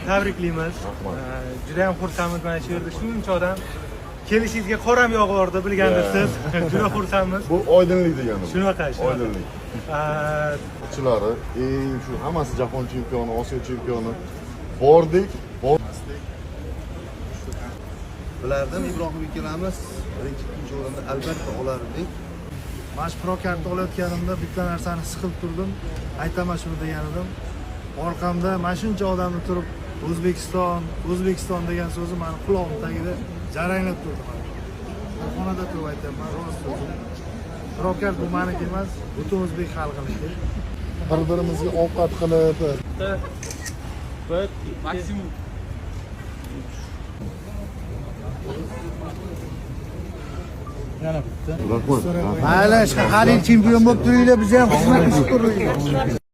Tabriklaymiz. Juda ham xursandmiz mana shu yerda shuncha odam kelishingizga qoram yog'vordi, bilgandirsiz. Juda xursandmiz. Bu oydinlik degani. Shunaqa. Oydinlik. Ochilari shu hammasi jahon chempioni, Osiyo chempioni. Bordik. Bulardan Ibrohim ikkalamiz birinchi, ikkinchi o'rinda albatta olardik. Mana shu pro kartni olayotganimda bitta narsani his qilib turdim. Aytaman shuni degan edim. Orqamda mana shuncha odamni turib O'zbekiston degan so'zi meni qulog'im tagida jaranglab turdi. Xonada turib aytaman, rost so'zim. Pro kart bu meniki emas, butun o'zbek xalqiniki. Bir-birimizga ovqat qilib, maksimum rahmat. Mayli, shahar chempion bo'lib turinglar, biz ham xizmat qilib turaylik.